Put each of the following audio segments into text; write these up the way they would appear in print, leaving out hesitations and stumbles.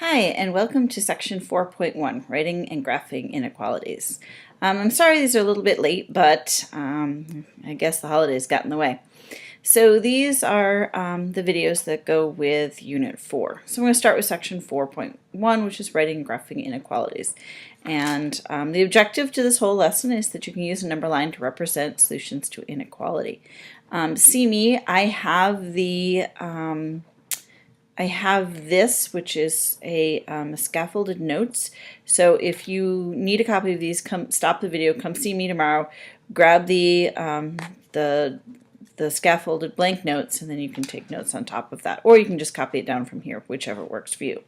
Hi, and welcome to section 4.1, Writing and Graphing Inequalities. I'm sorry these are a little bit late, but I guess the holidays got in the way. So these are the videos that go with Unit 4. So we're going to start with section 4.1, which is Writing and Graphing Inequalities. And the objective to this whole lesson is that you can use a number line to represent solutions to inequality. See me, I have this, which is a scaffolded notes. So if you need a copy of these, come stop the video, come see me tomorrow, grab the scaffolded blank notes, and then you can take notes on top of that. Or you can just copy it down from here, whichever works for you.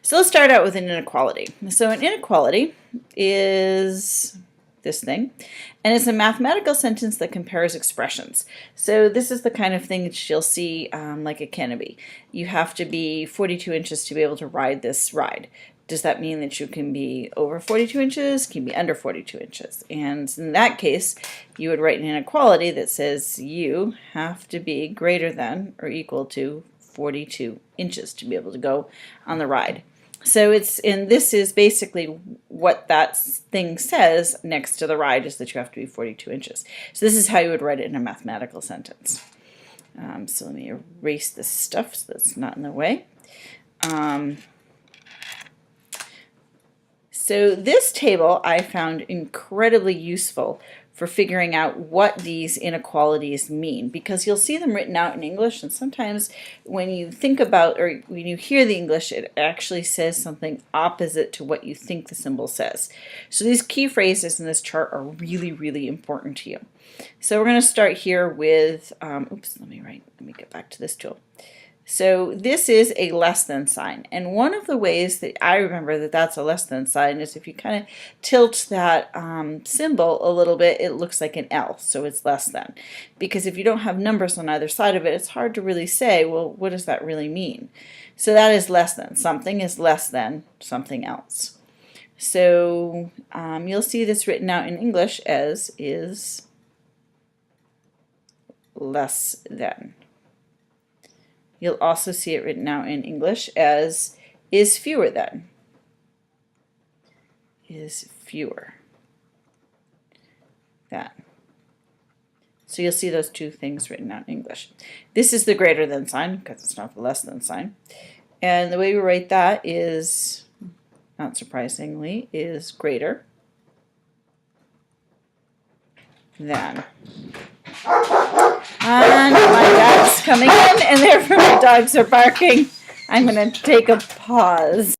So let's start out with an inequality. So an inequality is this thing, and it's a mathematical sentence that compares expressions. So this is the kind of thing that you'll see like a canopy. You have to be 42 inches to be able to ride this ride. Does that mean that you can be over 42 inches, can be under 42 inches? And in that case, you would write an inequality that says you have to be greater than or equal to 42 inches to be able to go on the ride. So this is basically what that thing says next to the ride is that you have to be 42 inches. So this is how you would write it in a mathematical sentence. So let me erase this stuff so that's not in the way. So this table I found incredibly useful for figuring out what these inequalities mean, because you'll see them written out in English, and sometimes when you think about or when you hear the English, it actually says something opposite to what you think the symbol says. So these key phrases in this chart are really, really important to you. So we're going to start here with, oops, let me get back to this tool. So this is a less than sign, and one of the ways that I remember that that's a less than sign is if you kind of tilt that symbol a little bit, it looks like an L, so it's less than. Because if you don't have numbers on either side of it, it's hard to really say, well, what does that really mean? So that is less than. Something is less than something else. So you'll see this written out in English as is less than. You'll also see it written out in English as is fewer than. Is fewer than. So you'll see those two things written out in English. This is the greater than sign because it's not the less than sign. And the way we write that is, not surprisingly, is greater than. And my dad's coming in, and therefore my dogs are barking. I'm going to take a pause.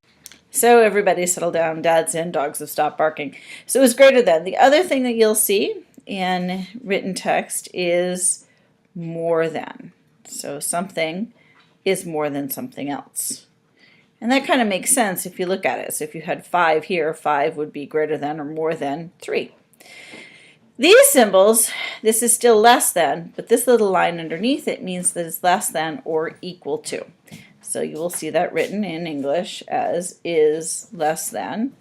So everybody settle down. Dad's in. Dogs have stopped barking. So it's greater than. The other thing that you'll see in written text is more than. So something is more than something else. And that kind of makes sense if you look at it. So if you had 5 here, 5 would be greater than or more than 3. These symbols, this is still less than, but this little line underneath it means that it's less than or equal to. So you will see that written in English as is less than.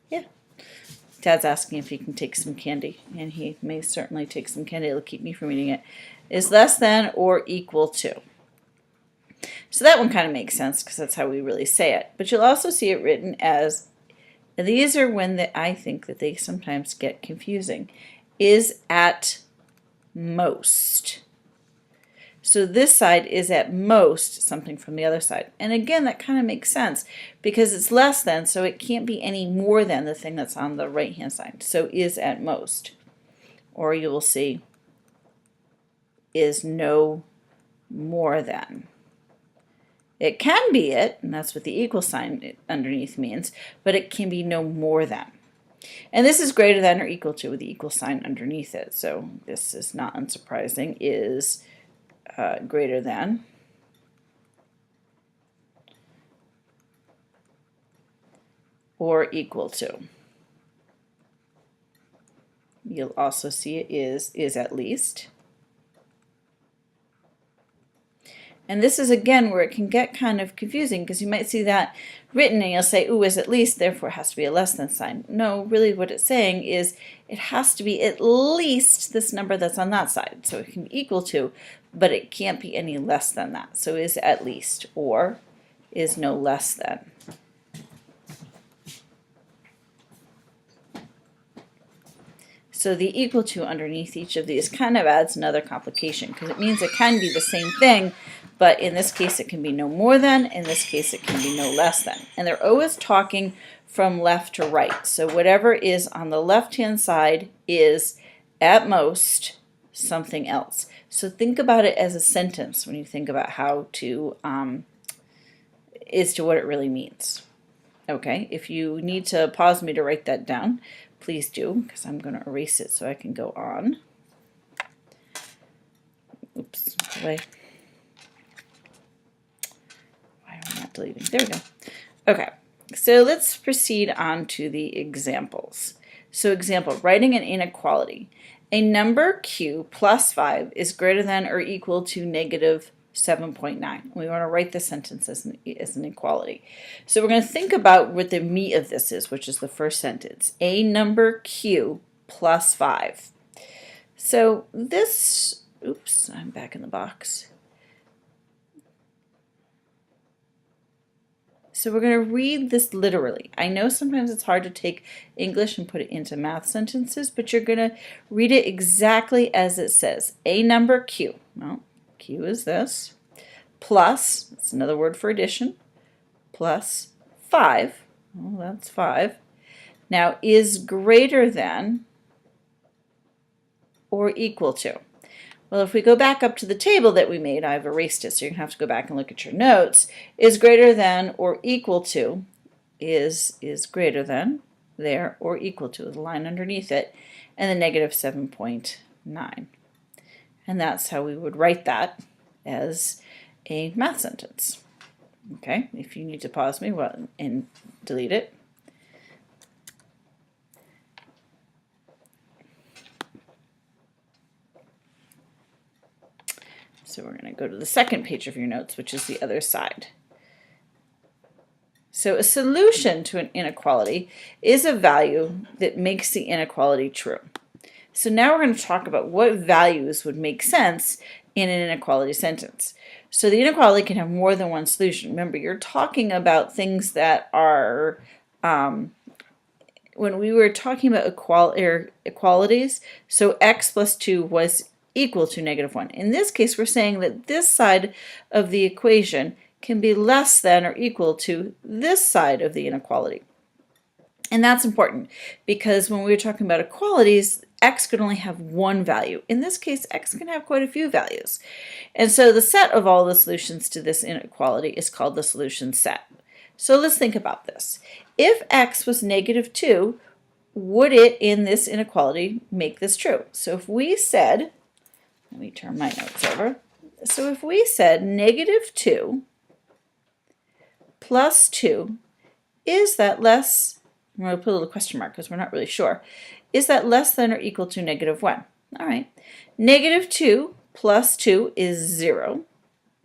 Yeah. Dad's asking if he can take some candy, and he may certainly take some candy. It'll keep me from eating it. Is less than or equal to. So that one kind of makes sense because that's how we really say it. But you'll also see it written as, and these are when I think that they sometimes get confusing, is at most. So this side is at most something from the other side. And again, that kind of makes sense because it's less than, so it can't be any more than the thing that's on the right-hand side. So is at most. Or you will see is no more than. It can be it, and that's what the equal sign underneath means, but it can be no more than. And this is greater than or equal to with the equal sign underneath it. So this is not unsurprising, is greater than or equal to. You'll also see it is at least. And this is, again, where it can get kind of confusing because you might see that written and you'll say, ooh, is at least, therefore it has to be a less than sign. No, really what it's saying is it has to be at least this number that's on that side. So it can be equal to, but it can't be any less than that. So is at least, or is no less than. So the equal to underneath each of these kind of adds another complication because it means it can be the same thing, but in this case it can be no more than, in this case it can be no less than. And they're always talking from left to right. So whatever is on the left-hand side is at most something else. So think about it as a sentence when you think about how to, as to what it really means. Okay, if you need to pause me to write that down, please do, because I'm going to erase it so I can go on. Oops, why am I not deleting? There we go. Okay, so let's proceed on to the examples. So example, writing an inequality. A number q plus 5 is greater than or equal to negative 7.9. We want to write the sentence as an equality. So we're going to think about what the meat of this is, which is the first sentence. A number q plus 5. So this, oops, I'm back in the box. So we're going to read this literally. I know sometimes it's hard to take English and put it into math sentences, but you're going to read it exactly as it says. A number q. Well, q is this, plus, that's another word for addition, plus 5, well, that's 5, now is greater than or equal to. Well, if we go back up to the table that we made, I've erased it, so you're going to have to go back and look at your notes, is greater than or equal to is greater than, there, or equal to, the line underneath it, and the negative 7.9. And that's how we would write that as a math sentence. Okay, if you need to pause me and delete it. So we're going to go to the second page of your notes, which is the other side. So a solution to an inequality is a value that makes the inequality true. So now we're going to talk about what values would make sense in an inequality sentence. So the inequality can have more than one solution. Remember, you're talking about things that are, when we were talking about equalities, so x plus 2 was equal to negative 1. In this case, we're saying that this side of the equation can be less than or equal to this side of the inequality. And that's important because when we were talking about equalities, x could only have one value. In this case, x can have quite a few values. And so the set of all the solutions to this inequality is called the solution set. So let's think about this. If x was negative 2, would it in this inequality make this true? So if we said, let me turn my notes over. So if we said negative 2 plus 2, is that less, I'm going to put a little question mark because we're not really sure, is that less than or equal to negative 1? All right. Negative 2 plus 2 is 0.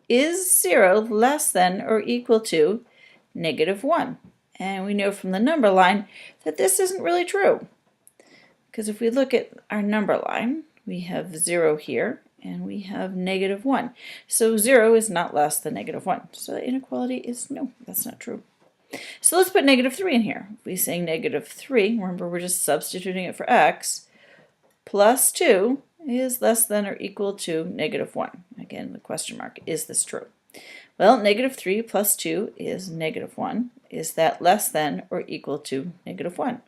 Is 0 less than or equal to negative 1? And we know from the number line that this isn't really true. Because if we look at our number line, we have 0 here, and we have negative 1. So 0 is not less than negative 1. So the inequality is no, that's not true. So let's put negative 3 in here. If we say negative 3, remember we're just substituting it for x, plus 2 is less than or equal to negative 1. Again, the question mark, is this true? Well, negative 3 plus 2 is negative 1. Is that less than or equal to negative 1?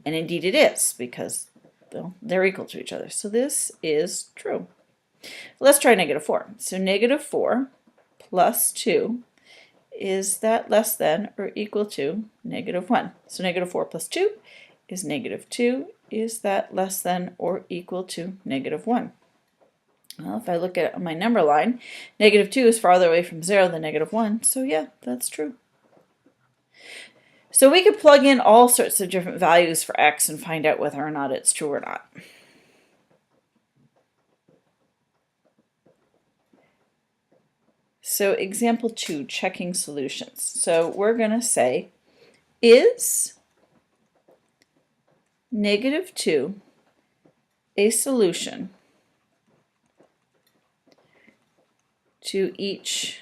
And indeed it is, because well, they're equal to each other. So this is true. Let's try negative 4. So negative 4 plus 2, is that less than or equal to negative 1? So negative 4 plus 2 is negative 2. Is that less than or equal to negative 1? Well, if I look at my number line, negative 2 is farther away from 0 than negative 1. So yeah, that's true. So we could plug in all sorts of different values for x and find out whether or not it's true or not. So example 2, checking solutions. So we're going to say, is -2 a solution to each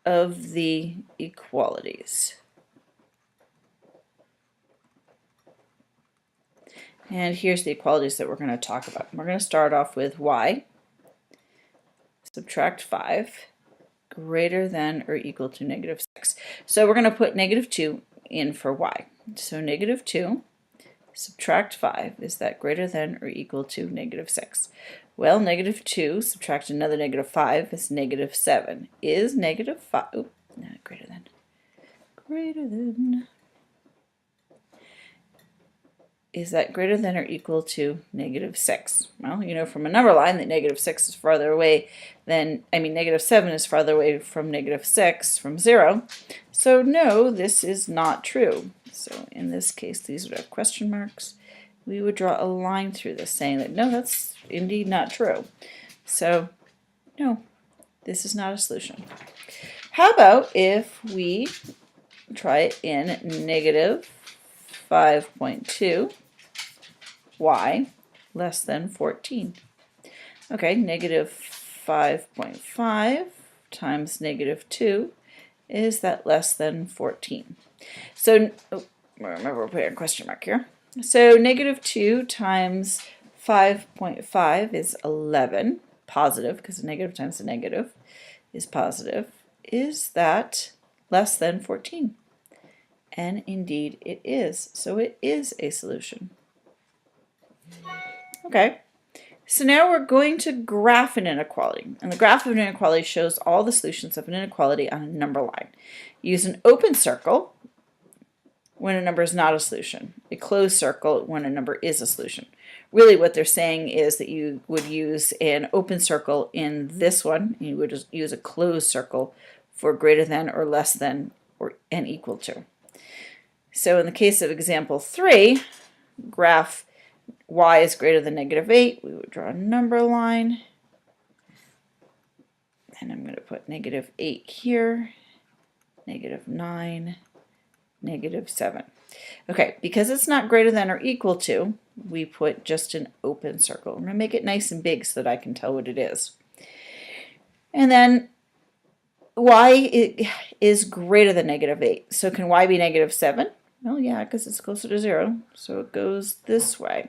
of the equalities? And here's the equalities that we're going to talk about. We're going to start off with y, subtract 5, greater than or equal to -6. So we're going to put -2 in for y. So -2 subtract 5, is that greater than or equal to -6? Well, -2 subtract another -5 is -7. Is -5, oh, no, greater than, is that greater than or equal to -6? Well, you know from a number line that -6 is farther away than, -7 is farther away from -6 from 0. So no, this is not true. So in this case, these would have question marks. We would draw a line through this saying that no, that's indeed not true. So no, this is not a solution. How about if we try it in -5.2 y less than 14. Okay, -5.5 times -2 is that less than 14. So remember we're putting a question mark here. So -2 times 5.5 is 11, positive, because a negative times a negative is positive. Is that less than 14? And indeed it is. So it is a solution. Okay, so now we're going to graph an inequality. And the graph of an inequality shows all the solutions of an inequality on a number line. Use an open circle when a number is not a solution, a closed circle when a number is a solution. Really what they're saying is that you would use an open circle in this one, and you would just use a closed circle for greater than or less than and equal to. So in the case of example 3, graph y is greater than -8, we would draw a number line, and I'm going to put -8 here, -9, -7. Okay, because it's not greater than or equal to, we put just an open circle. I'm going to make it nice and big so that I can tell what it is. And then y is greater than -8. So can y be -7? Well, yeah, because it's closer to 0. So it goes this way.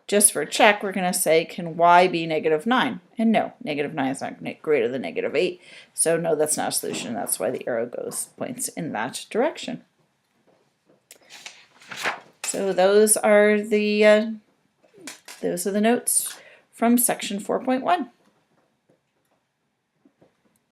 Just for a check, we're going to say, can y be -9? And no, -9 is not greater than -8. So no, that's not a solution. That's why the arrow points in that direction. So those are the notes from section 4.1.